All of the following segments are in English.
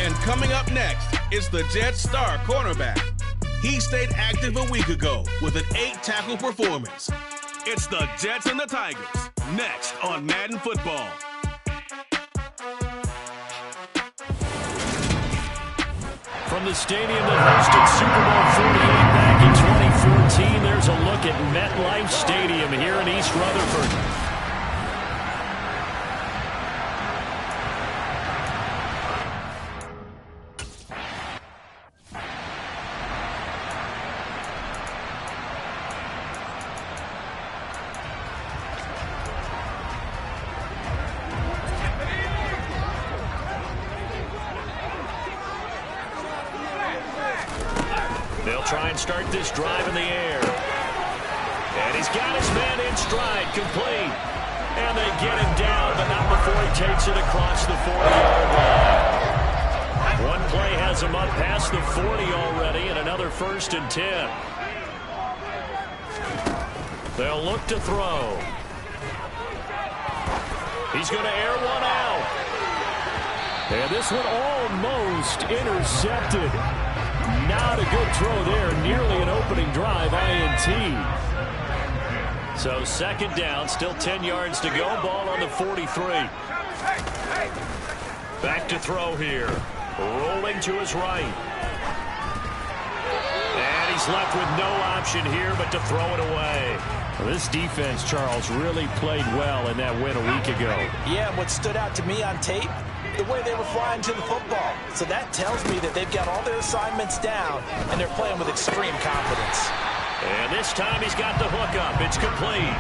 And coming up next is the Jets' star cornerback. He stayed active a week ago with an 8-tackle performance. It's the Jets and the Tigers, next on Madden Football. From the stadium that hosted Super Bowl 48 back in 2014, there's a look at MetLife Stadium here in East Rutherford. They'll try and start this drive in the air. And he's got his man in stride, complete. And they get him down, but not before he takes it across the 40-yard line. One play has him up past the 40 already, and another 1st and 10. They'll look to throw. He's going to air one out. And this one almost intercepted. Not a good throw there. Nearly an opening drive, INT. So 2nd down, still 10 yards to go. Ball on the 43. Back to throw here. Rolling to his right. And he's left with no option here but to throw it away. Well, this defense, Charles, really played well in that win a week ago. Yeah, and what stood out to me on tape, the way they were flying to the football. So that tells me that they've got all their assignments down, and they're playing with extreme confidence. And this time he's got the hook up. It's complete.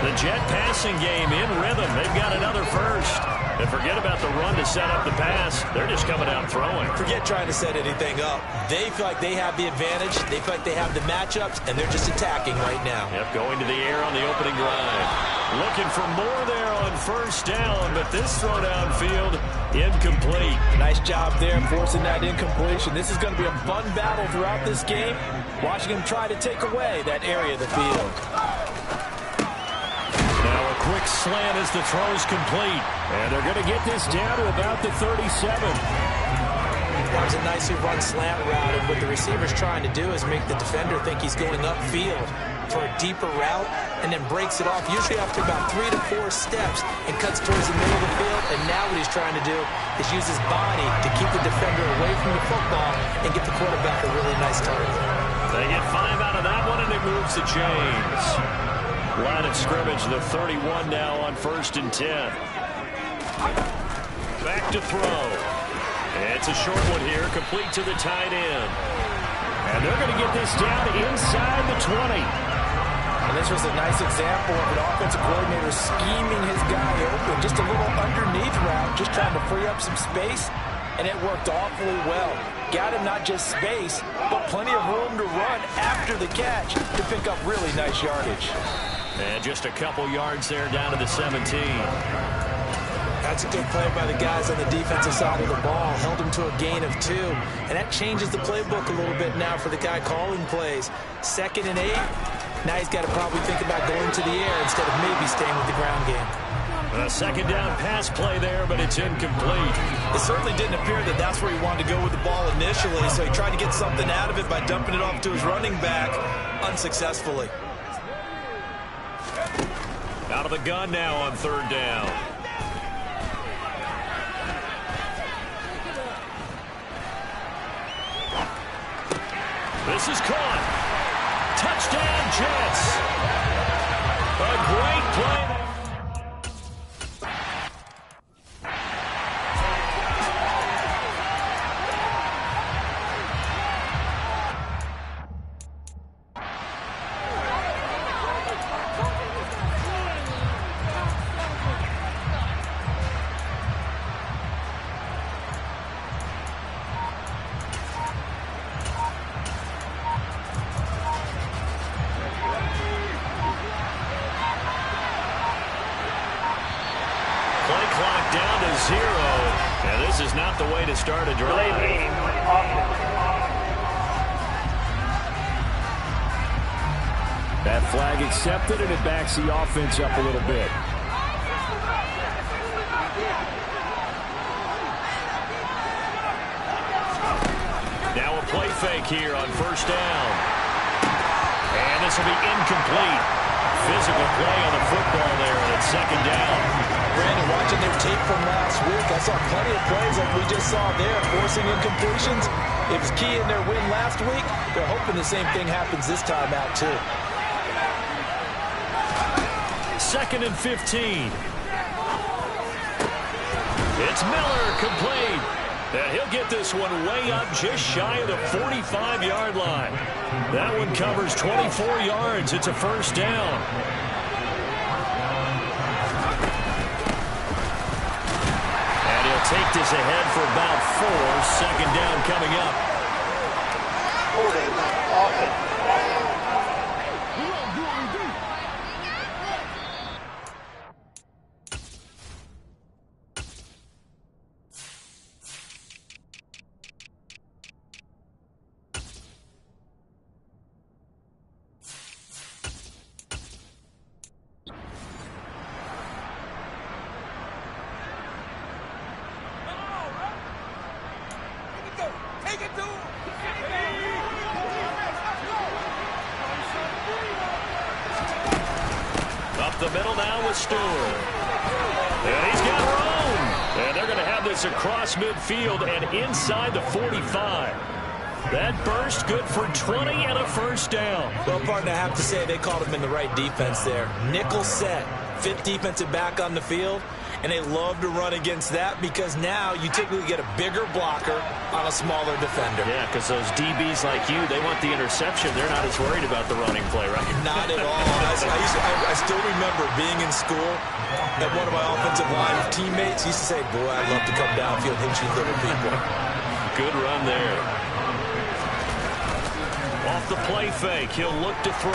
The Jet passing game in rhythm. They've got another first. And forget about the run to set up the pass. They're just coming out throwing. Forget trying to set anything up. They feel like they have the advantage. They feel like they have the matchups, and they're just attacking right now. Yep, going to the air on the opening drive. Looking for more there on 1st down, but this throw downfield, incomplete. Nice job there forcing that incompletion. This is going to be a fun battle throughout this game, watching him try to take away that area of the field. Now a quick slant as the throw's complete. And they're going to get this down to about the 37. That was a nicely run slant route, and what the receiver's trying to do is make the defender think he's going upfield for a deeper route, and then breaks it off, usually after about 3 to 4 steps, and cuts towards the middle of the field. And now what he's trying to do is use his body to keep the defender away from the football and get the quarterback a really nice target. They get 5 out of that one, and it moves the chains. Line of scrimmage, the 31 now on 1st and 10. Back to throw. It's a short one here, complete to the tight end. And they're going to get this down inside the 20. And this was a nice example of an offensive coordinator scheming his guy open. Just a little underneath route, just trying to free up some space, and it worked awfully well. Got him not just space, but plenty of room to run after the catch to pick up really nice yardage. And just a couple yards there down to the 17. That's a good play by the guys on the defensive side of the ball. Held him to a gain of 2. And that changes the playbook a little bit now for the guy calling plays. 2nd and 8. Now he's got to probably think about going to the air instead of maybe staying with the ground game. A 2nd down pass play there, but it's incomplete. It certainly didn't appear that that's where he wanted to go with the ball initially, so he tried to get something out of it by dumping it off to his running back unsuccessfully. Out of the gun now on 3rd down. This is caught. Touchdown, Jets. A great play. Down to 0. And this is not the way to start a drive. That flag accepted, and it backs the offense up a little bit. fake here on first down. And this will be incomplete. Physical play on the football there, and it's second down. Brandon, watching their tape from last week, I saw plenty of plays like we just saw there, forcing incompletions. It was key in their win last week. They're hoping the same thing happens this time out, too. Second and 15. It's Miller, complete. And he'll get this one way up just shy of the 45-yard line. That one covers 24 yards. It's a first down. And he'll take this ahead for about 4. Second down coming up. The middle now with Stewart. And he's got room. And they're going to have this across midfield and inside the 45. That burst good for 20 and a first down. Well, partner, I have to say they called him in the right defense there. Nickel set, 5th defensive back on the field. And they love to run against that because now you typically get a bigger blocker on a smaller defender. Yeah, because those DBs like you, they want the interception. They're not as worried about the running play, right? Not at all. I still remember being in school that one of my offensive line teammates used to say, boy, I'd love to come downfield and hit you little people. Good run there. Off the play fake, he'll look to throw.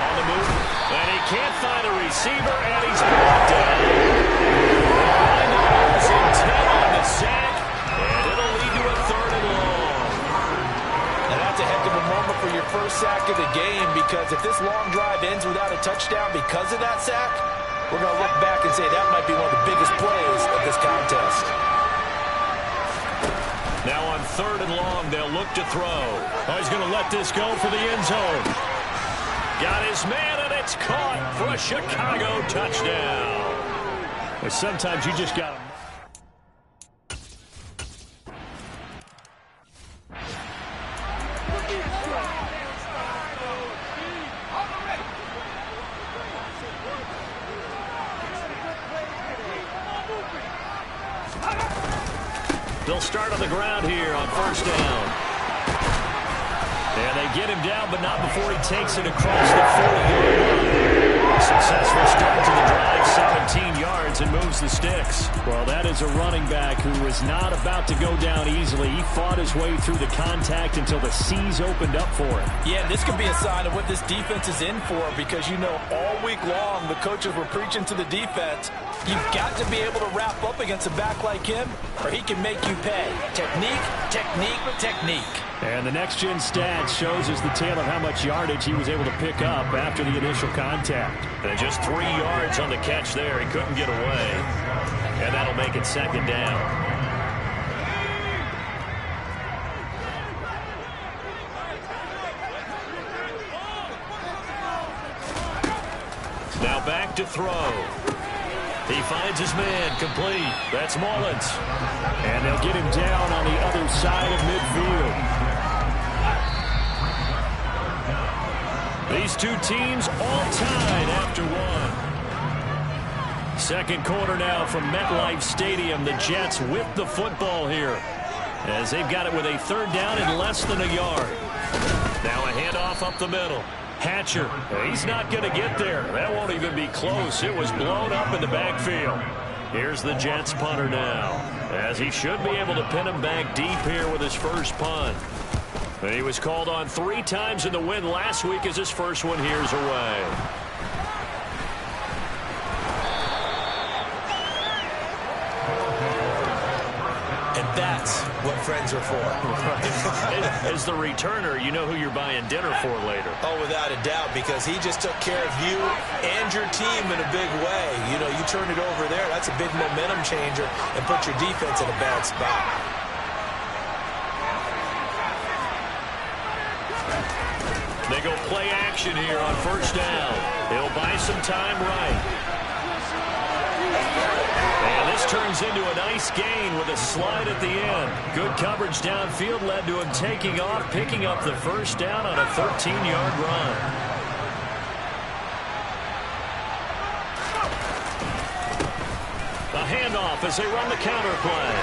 On the move, and he can't find a receiver, and he's brought down. Rhinos in 10 on the sack, and it'll lead to a 3rd and long. And that's a heck of a moment for your first sack of the game, because if this long drive ends without a touchdown because of that sack, we're going to look back and say that might be one of the biggest plays of this contest. Now on 3rd and long, they'll look to throw. Oh, he's going to let this go for the end zone. Got his man, and it's caught for a Chicago touchdown. But sometimes you just got to... They'll start on the ground here on first down. And they get him down, but not before he takes it across the 40-yard line. Successful start to the drive, 17 yards, and moves the sticks. Well, that is a running back who was not about to go down easily. He fought his way through the contact until the seas opened up for him. Yeah, this could be a sign of what this defense is in for, because, you know, all week long the coaches were preaching to the defense, you've got to be able to wrap up against a back like him, or he can make you pay. Technique, technique, technique. And the next-gen stat shows us the tale of how much yardage he was able to pick up after the initial contact. And just 3 yards on the catch there. He couldn't get away. And that'll make it second down. Now back to throw. He finds his man, complete. That's Mullins. And they'll get him down on the other side of midfield. These two teams all tied after one. Second quarter now from MetLife Stadium. The Jets with the football here, as they've got it with a 3rd down and less than a yard. Now a handoff up the middle. Hatcher, he's not going to get there. That won't even be close. It was blown up in the backfield. Here's the Jets punter now, as he should be able to pin him back deep here with his first punt. And he was called on 3 times in the win last week, as his first one here's away. And that's what friends are for. As the returner, you know who you're buying dinner for later. Oh, without a doubt, because he just took care of you and your team in a big way. You know, you turn it over there, that's a big momentum changer, and put your defense in a bad spot. They go play action here on first down. He'll buy some time right. And this turns into a nice gain with a slide at the end. Good coverage downfield led to him taking off, picking up the first down on a 13-yard run. A handoff as they run the counter play.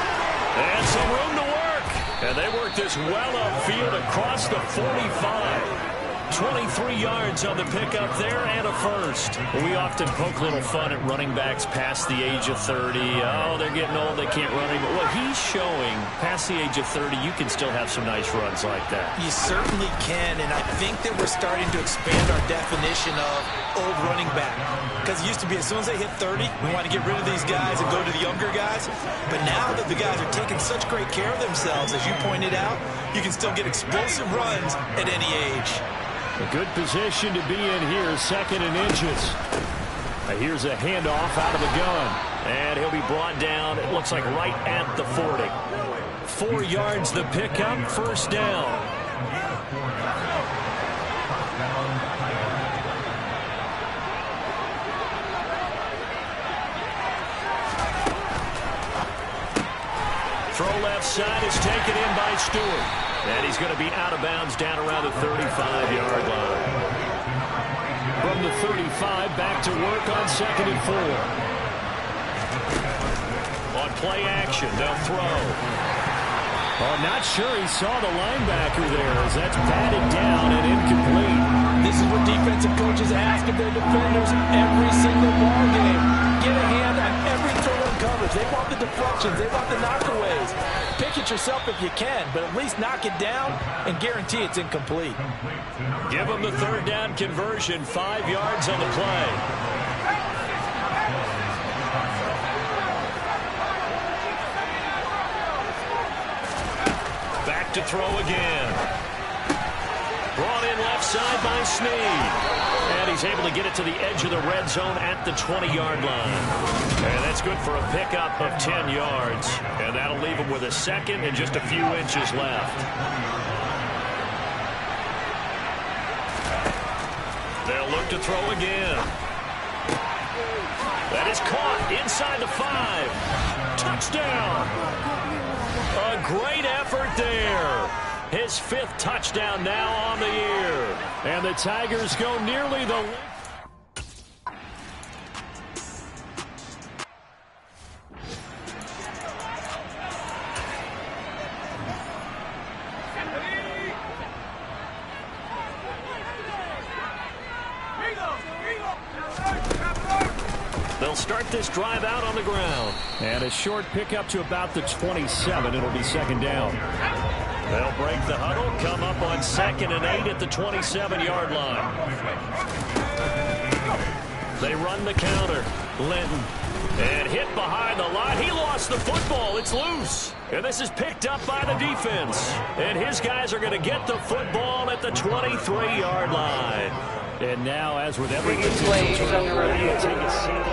And some room to work. And they work this well upfield across the 45. 23 yards on the pickup there and a first. We often poke a little fun at running backs past the age of 30. Oh, they're getting old, they can't run anymore. Well, he's showing past the age of 30, you can still have some nice runs like that. You certainly can, and I think that we're starting to expand our definition of old running back. Because it used to be as soon as they hit 30, we want to get rid of these guys and go to the younger guys. But now that the guys are taking such great care of themselves, as you pointed out, you can still get explosive runs at any age. A good position to be in here, 2nd and inches. Here's a handoff out of the gun. And he'll be brought down, it looks like right at the 40. 4 yards the pickup, first down. Throw left side is taken in by Stewart. And he's going to be out of bounds down around the 35-yard line. From the 35, back to work on 2nd and 4. On play action, they'll throw. I'm not sure he saw the linebacker there as that's batted down and incomplete. This is what defensive coaches ask of their defenders every single ball game. Get a hand on every throw in coverage. They want the deflections. They want the knockaways. Pick it yourself if you can, but at least knock it down and guarantee it's incomplete. Give them the 3rd down conversion, 5 yards on the play. Back to throw again. Brought in left side by Snead. And he's able to get it to the edge of the red zone at the 20-yard line. And that's good for a pickup of 10 yards. And that'll leave him with a 2nd and just a few inches left. They'll look to throw again. That is caught inside the 5. Touchdown. A great effort there. His 5th touchdown now on the year. And the Tigers go nearly the length. They'll start this drive out on the ground. And a short pickup to about the 27. It'll be 2nd down. They'll break the huddle, come up on 2nd and 8 at the 27-yard line. They run the counter. Linton. And hit behind the line. He lost the football. It's loose. And this is picked up by the defense. And his guys are going to get the football at the 23-yard line. And now, as with every plays under review. Take a seat.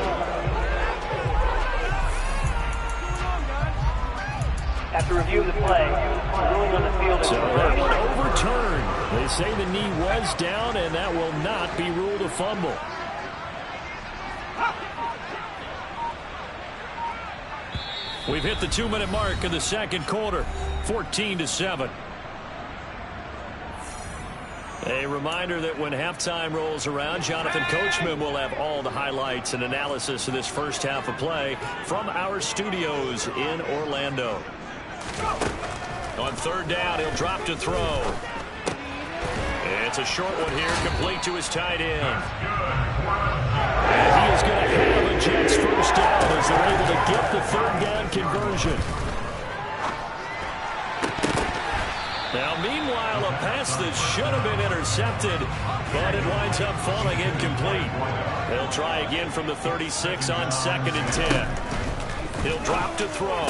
After reviewing the play, ruling on the field is So that one overturned. They say the knee was down, and that will not be ruled a fumble. We've hit the 2-minute mark in the 2nd quarter, 14-7. A reminder that when halftime rolls around, Jonathan Coachman will have all the highlights and analysis of this first half of play from our studios in Orlando. On 3rd down, he'll drop to throw. It's a short one here, complete to his tight end. And he is going to have a Jets first down as they're able to get the 3rd down conversion. Now, meanwhile, a pass that should have been intercepted, but it winds up falling incomplete. They'll try again from the 36 on 2nd and 10. He'll drop to throw.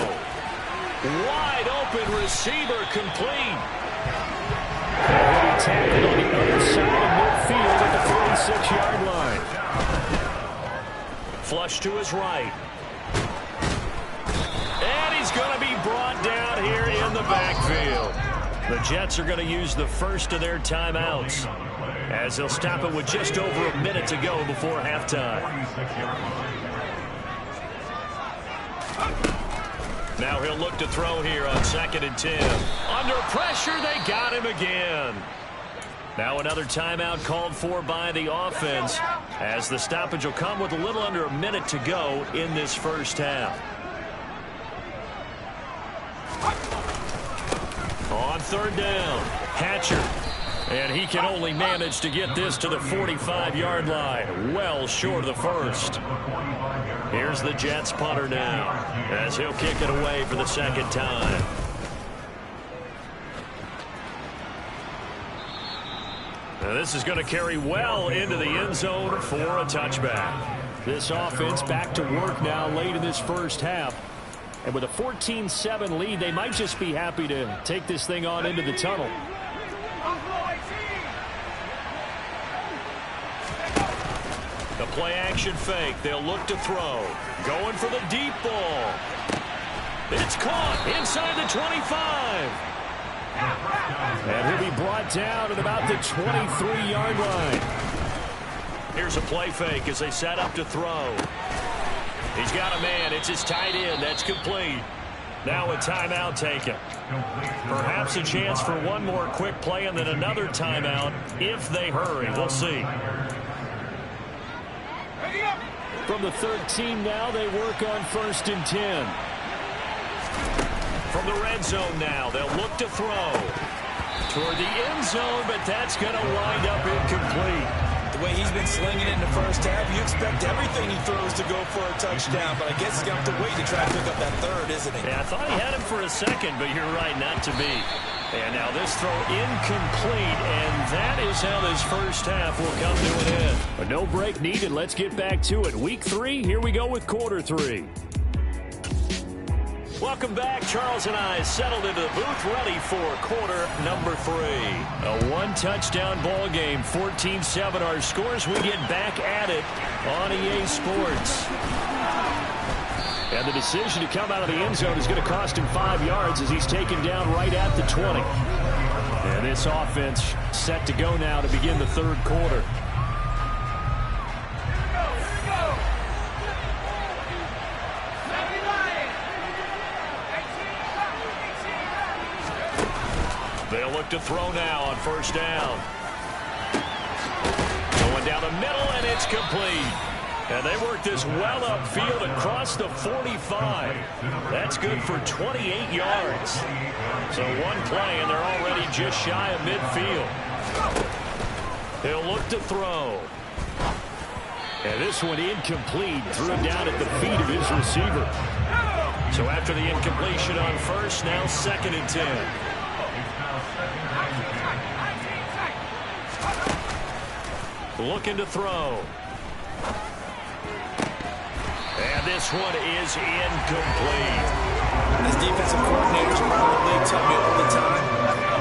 Wide open receiver complete. He'll be tackled on the other side of midfield at the 46-yard line. Flush to his right. And he's going to be brought down here in the backfield. The Jets are going to use the first of their timeouts as they'll stop it with just over a minute to go before halftime. Now he'll look to throw here on 2nd and 10. Under pressure, they got him again. Now another timeout called for by the offense as the stoppage will come with a little under a minute to go in this first half. On 3rd down, Hatcher. And he can only manage to get this to the 45-yard line, well short of the first. Here's the Jets punter now as he'll kick it away for the second time. Now this is going to carry well into the end zone for a touchback. This offense back to work now late in this first half. And with a 14-7 lead, they might just be happy to take this thing on into the tunnel. The play action fake. They'll look to throw. Going for the deep ball. It's caught inside the 25. And he'll be brought down at about the 23-yard line. Here's a play fake as they set up to throw. He's got a man. It's his tight end. That's complete. Now a timeout taken. Perhaps a chance for one more quick play and then another timeout if they hurry. We'll see. From the 13 now, they work on 1st and 10. From the red zone now, they'll look to throw toward the end zone, but that's going to wind up incomplete. The way he's been slinging it in the first half, you expect everything he throws to go for a touchdown, but I guess he's going to have to wait to try to pick up that third, isn't he? Yeah, I thought he had him for a second, but you're right, not to be. And now this throw incomplete, and that is how this first half will come to an end. But no break needed. Let's get back to it. Week 3, here we go with quarter 3. Welcome back. Charles and I settled into the booth ready for quarter number 3. A one-touchdown ball game, 14-7 our scores. We get back at it on EA Sports. And the decision to come out of the end zone is going to cost him 5 yards as he's taken down right at the 20. And this offense set to go now to begin the third quarter. They'll look to throw now on 1st down. Going down the middle, and it's complete. And they work this well upfield across the 45. That's good for 28 yards. So one play, and they're already just shy of midfield. He'll look to throw. And this one incomplete. Threw it down at the feet of his receiver. So after the incompletion on 1st, now 2nd and 10. Looking to throw. And this one is incomplete. As defensive coordinators around the league tell me all the time,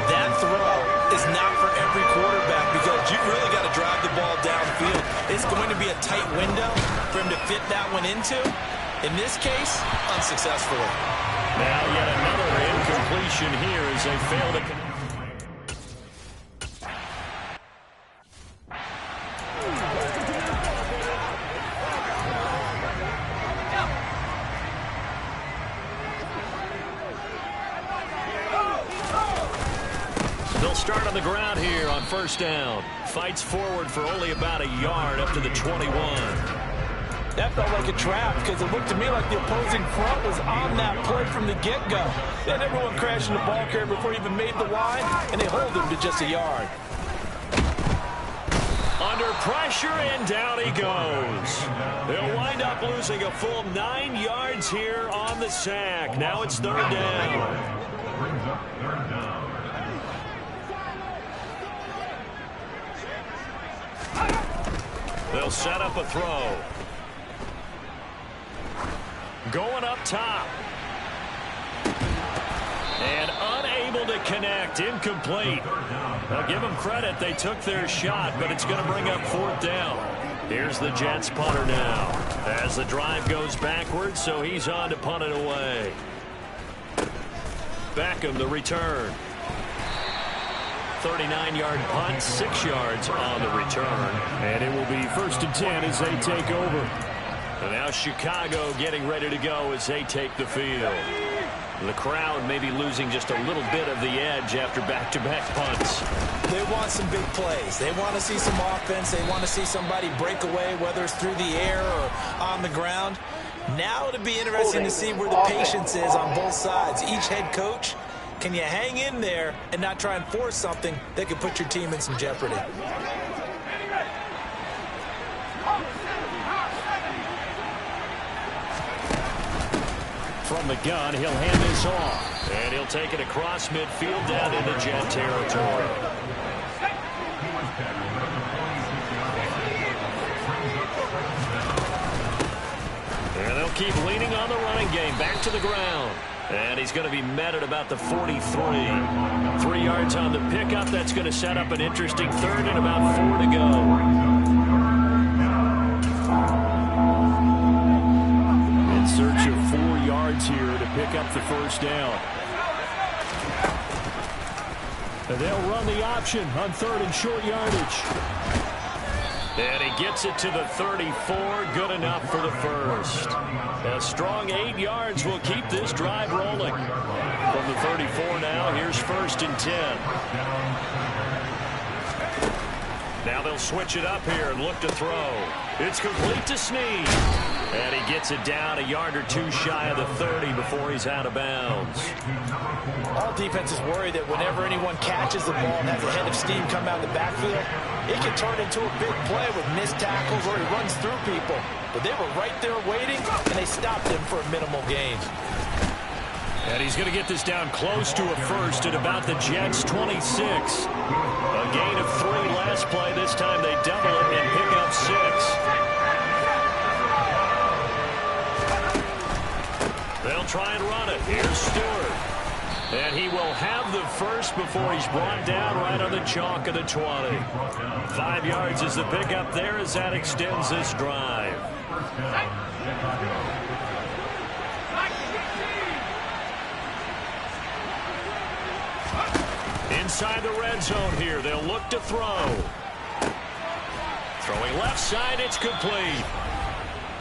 that throw is not for every quarterback because you really got to drive the ball downfield. It's going to be a tight window for him to fit that one into. In this case, unsuccessfully. Now yet another incompletion here as they fail to connect. Start on the ground here on 1st down. Fights forward for only about a yard up to the 21. That felt like a trap because it looked to me like the opposing front was on that play from the get-go. Then everyone crashed in the ball carrier before he even made the line, and they hold him to just a yard. Under pressure, and down he goes. They'll wind up losing a full 9 yards here on the sack. Now it's 3rd down. They'll set up a throw. Going up top. And unable to connect. Incomplete. Now give them credit. They took their shot, but it's going to bring up 4th down. Here's the Jets punter now. As the drive goes backwards, so he's on to punt it away. Beckham, the return. 39-yard punt, 6 yards on the return. And it will be 1st and 10 as they take over. And now Chicago getting ready to go as they take the field. The crowd may be losing just a little bit of the edge after back-to-back punts. They want some big plays. They want to see some offense. They want to see somebody break away, whether it's through the air or on the ground. Now it'll be interesting to see where the patience is on both sides. Each head coach, can you hang in there and not try and force something that could put your team in some jeopardy? From the gun, he'll hand this off. And he'll take it across midfield down into Jet territory. And they'll keep leaning on the running game. Back to the ground. And he's going to be met at about the 43. 3 yards on the pickup. That's going to set up an interesting third and about 4 to go. In search of 4 yards here to pick up the first down. And they'll run the option on 3rd and short yardage. And he gets it to the 34. Good enough for the first. A strong 8 yards will keep this drive rolling. From the 34 now, here's 1st and 10. Now they'll switch it up here and look to throw. It's complete to Snead. And he gets it down a yard or 2 shy of the 30 before he's out of bounds. All defenses worry that whenever anyone catches the ball and has a head of steam come out of the backfield, it can turn into a big play with missed tackles or he runs through people. But they were right there waiting, and they stopped him for a minimal gain. And he's going to get this down close to a first at about the Jets' 26. A gain of 3 last play. This time they double it and pick up 6. They'll try and run it. Here's Stewart. And he will have the first before he's brought down right on the chalk of the 20. 5 yards is the pickup there as that extends this drive. Inside the red zone here. They'll look to throw. Throwing left side. It's complete.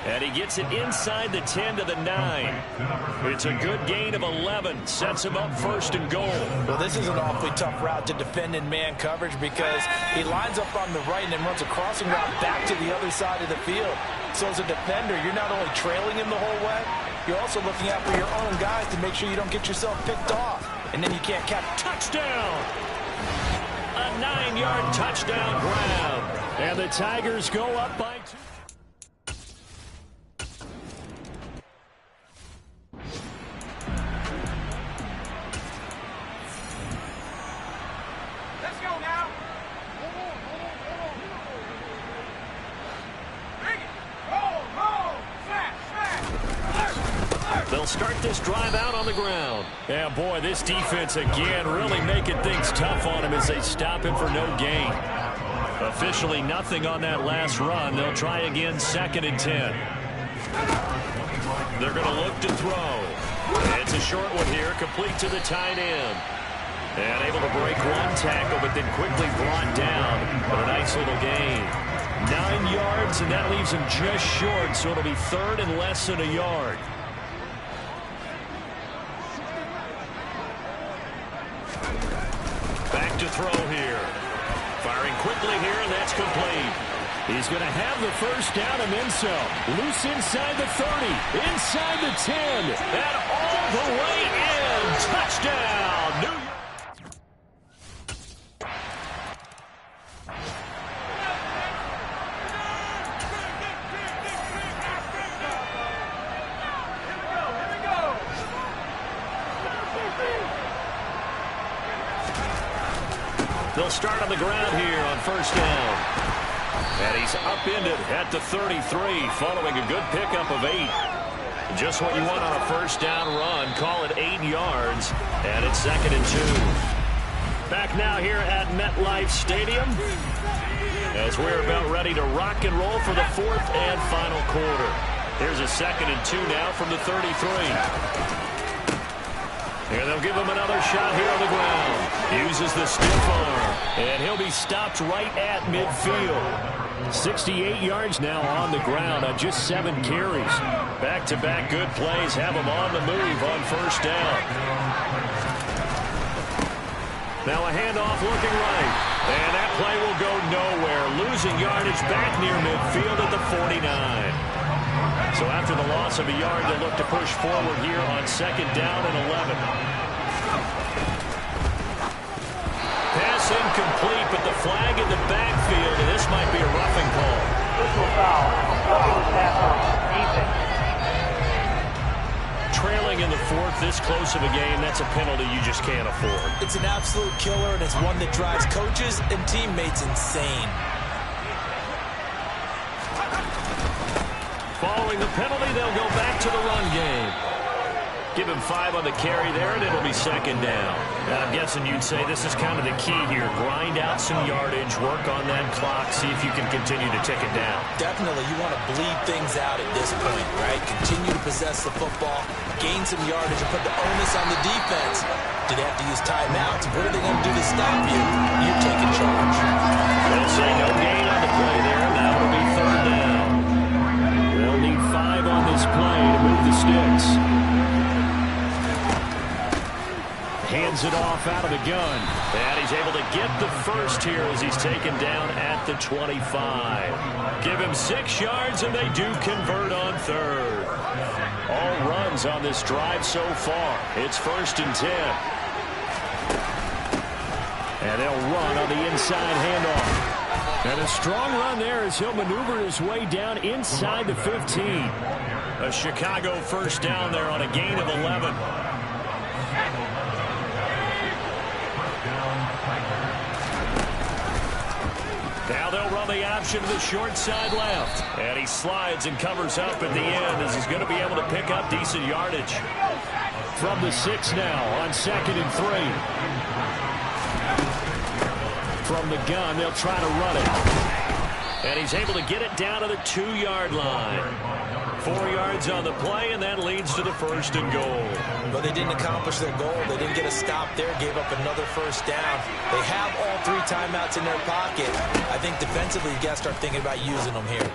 And he gets it inside the 10 to the 9. It's a good gain of 11. Sets him up 1st and goal. Well, this is an awfully tough route to defend in man coverage because he lines up on the right and then runs a crossing route back to the other side of the field. So as a defender, you're not only trailing him the whole way, you're also looking out for your own guys to make sure you don't get yourself picked off. And then you can't catch. Touchdown! A 9-yard touchdown grab. And the Tigers go up by 2. They'll start this drive out on the ground. Yeah, boy, this defense again really making things tough on him as they stop him for no gain. Officially nothing on that last run. They'll try again 2nd and 10. They're going to look to throw. It's a short one here, complete to the tight end. And able to break 1 tackle, but then quickly brought down. But a nice little gain. 9 yards, and that leaves him just short, so it'll be 3rd and less than a yard. Back to throw here. Firing quickly here, and that's complete. He's going to have the first down and then some. Loose inside the 30, inside the 10, and all the way in. Touchdown, New York. They'll start on the ground here on 1st down. And he's upended at the 33 following a good pickup of 8. Just what you want on a 1st down run. Call it 8 yards. And it's 2nd and 2. Back now here at MetLife Stadium as we're about ready to rock and roll for the 4th and final quarter. Here's a 2nd and 2 now from the 33. And they'll give him another shot here on the ground. Uses the stiff arm, and he'll be stopped right at midfield. 68 yards now on the ground on just 7 carries. Back-to-back good plays have him on the move on first down. Now a handoff looking right. And that play will go nowhere. Losing yardage back near midfield at the 49. So after the loss of a yard, they'll look to push forward here on second down and 11. Pass incomplete, but the flag in the backfield, and this might be a roughing call. Personal foul. Roughing the passer. Defense. Trailing in the fourth, this close of a game, that's a penalty you just can't afford. It's an absolute killer, and it's one that drives coaches and teammates insane. Following the penalty, they'll go back to the run game. Give him 5 on the carry there, and it'll be second down. And I'm guessing you'd say this is kind of the key here. Grind out some yardage, work on that clock, see if you can continue to tick it down. Definitely, you want to bleed things out at this point, right? Continue to possess the football, gain some yardage, and put the onus on the defense. Do they have to use timeouts? What are they going to do to stop you? You're taking charge. They'll say no gain on the play there. Now it'll be third down. They'll need 5 on this play to move the sticks. Hands it off out of the gun. And he's able to get the first here as he's taken down at the 25. Give him 6 yards, and they do convert on third. All runs on this drive so far. It's first and 10. And they'll run on the inside handoff. And a strong run there as he'll maneuver his way down inside the 15. A Chicago first down there on a gain of 11. Now they'll run the option to the short side left. And he slides and covers up at the end as he's going to be able to pick up decent yardage. From the 6 now on second and 3. From the gun, they'll try to run it. And he's able to get it down to the 2-yard line. 4 yards on the play, and that leads to the first and goal. But they didn't accomplish their goal. They didn't get a stop there, gave up another first down. They have all 3 timeouts in their pocket. I think defensively, you got to start thinking about using them here.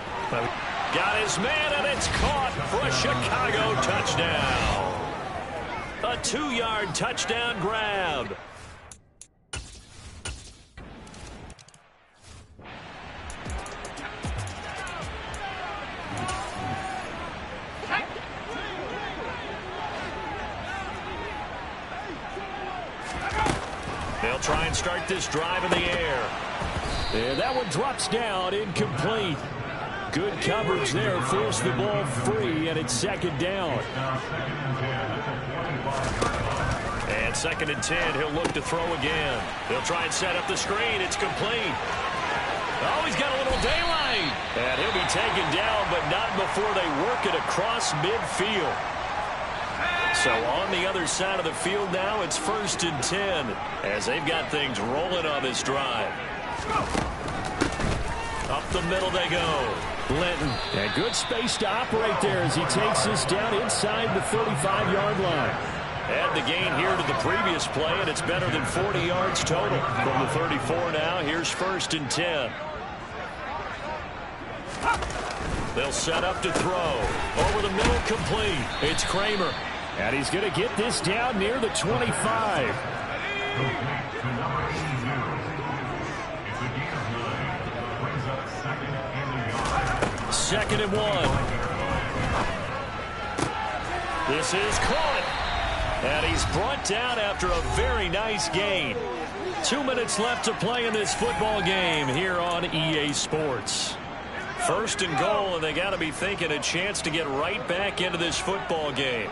Got his man, and it's caught for a Chicago touchdown. A 2-yard touchdown grab. They'll try and start this drive in the air. And that one drops down, incomplete. Good coverage there, forced the ball free, and it's second down. And second and 10, he'll look to throw again. They'll try and set up the screen. It's complete. Oh, he's got a little daylight. And he'll be taken down, but not before they work it across midfield. So on the other side of the field now, it's first and 10 as they've got things rolling on this drive. Up the middle they go. Linton, and good space to operate there as he takes this down inside the 35-yard line. Add the gain here to the previous play, and it's better than 40 yards total. From the 34 now, here's first and 10. They'll set up to throw. Over the middle, complete. It's Kramer. And he's going to get this down near the 25. Second and 1. This is caught. And he's brought down after a very nice gain. 2 minutes left to play in this football game here on EA Sports. First and goal, and they got to be thinking a chance to get right back into this football game.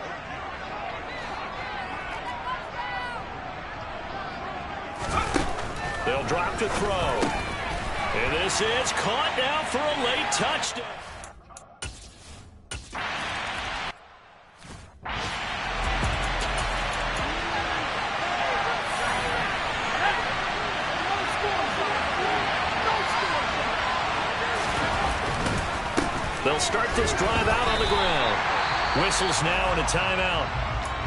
They'll drop to throw. And this is caught now for a late touchdown. They'll start this drive out on the ground. Whistles now and a timeout.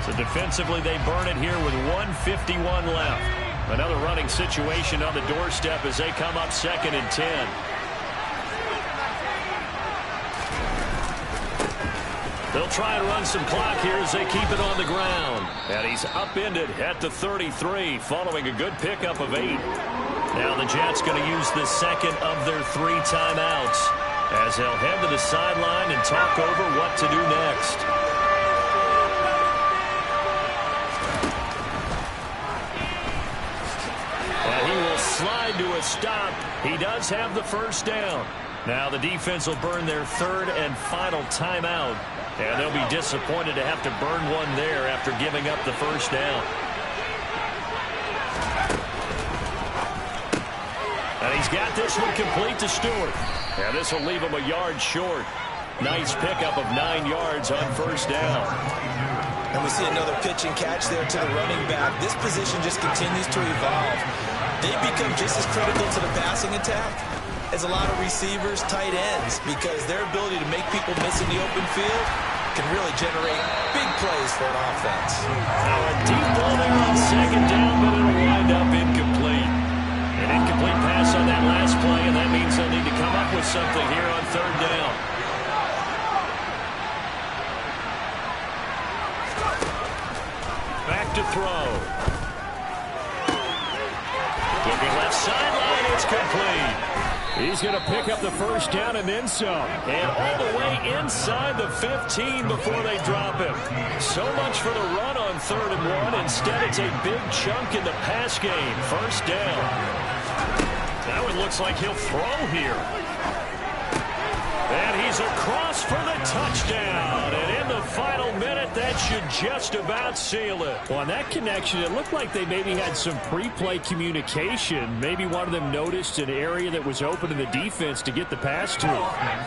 So defensively they burn it here with 1:51 left. Another running situation on the doorstep as they come up 2nd and 10. They'll try and run some clock here as they keep it on the ground. And he's upended at the 33 following a good pickup of 8. Now the Jets going to use the second of their 3 timeouts as they'll head to the sideline and talk over what to do next. And he will slide to a stop. He does have the first down. Now the defense will burn their 3rd and final timeout. And they'll be disappointed to have to burn one there after giving up the first down. And he's got this one complete to Stewart. And this will leave him a yard short. Nice pickup of 9 yards on first down. And we see another pitch and catch there to the running back. This position just continues to evolve. They become just as critical to the passing attack as a lot of receivers, tight ends, because their ability to make people miss in the open field can really generate big plays for an offense. Now a deep ball there on 2nd down, but it'll wind up incomplete. An incomplete pass on that last play, and that means they'll need to come up with something here on 3rd down. Back to throw. Looking left sideline, it's complete. He's going to pick up the first down and then some. And all the way inside the 15 before they drop him. So much for the run on 3rd and 1. Instead, it's a big chunk in the pass game. First down. That one looks like he'll throw here. And he's across for the touchdown. And in the final minute, that should just about seal it. Well, on that connection, it looked like they maybe had some pre-play communication. Maybe one of them noticed an area that was open in the defense to get the pass to.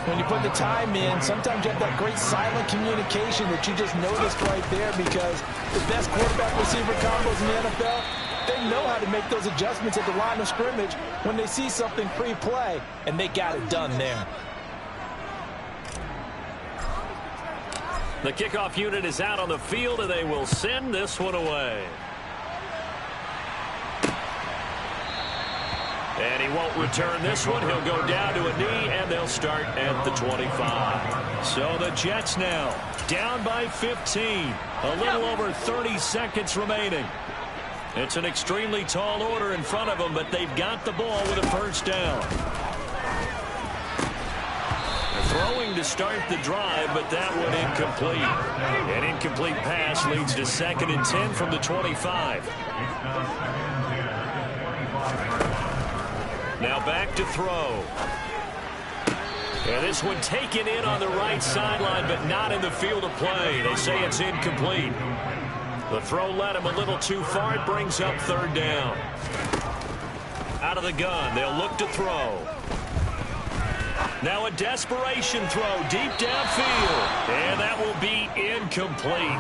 When you put the time in, sometimes you have that great silent communication that you just noticed right there, because the best quarterback-receiver combos in the NFL, they know how to make those adjustments at the line of scrimmage when they see something pre-play, and they got it done there. The kickoff unit is out on the field, and they will send this one away. And he won't return this one. He'll go down to a knee, and they'll start at the 25. So the Jets now down by 15. A little over 30 seconds remaining. It's an extremely tall order in front of them, but they've got the ball with a first down. Throwing to start the drive, but that one incomplete. An incomplete pass leads to 2nd and 10 from the 25. Now back to throw. And this one taken in on the right sideline, but not in the field of play. They say it's incomplete. The throw led him a little too far. It brings up 3rd down. Out of the gun, they'll look to throw. Now a desperation throw deep downfield. And that will be incomplete.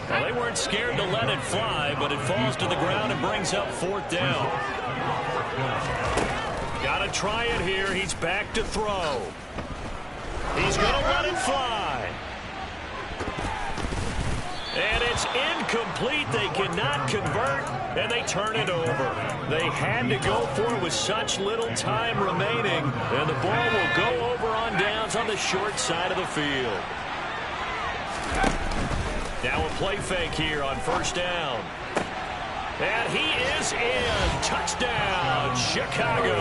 Well, they weren't scared to let it fly, but it falls to the ground and brings up 4th down. Got to try it here. He's back to throw. He's going to let it fly. And it's incomplete. They cannot convert, and they turn it over. They had to go for it with such little time remaining, and the ball will go over on downs on the short side of the field. Now a play fake here on first down. And he is in. Touchdown, Chicago.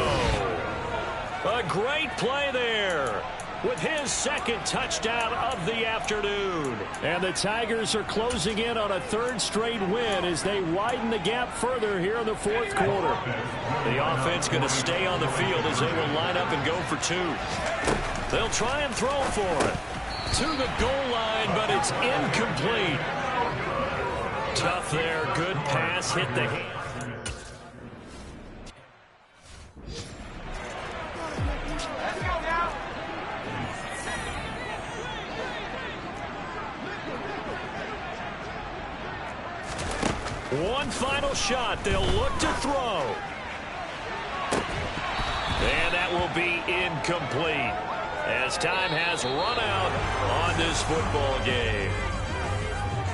A great play there with his 2nd touchdown of the afternoon. And the Tigers are closing in on a 3rd straight win as they widen the gap further here in the 4th quarter. The offense going to stay on the field as they will line up and go for 2. They'll try and throw for it. To the goal line, but it's incomplete. Tough there. Good pass. Hit the hand. One final shot. They'll look to throw. And that will be incomplete as time has run out on this football game.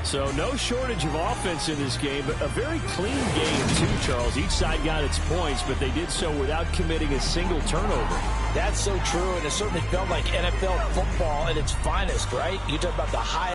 So no shortage of offense in this game, but a very clean game. 2 Charles. Each side got its points, but they did so without committing a single turnover. That's so true, and it certainly felt like NFL football at its finest, right? You talk about the high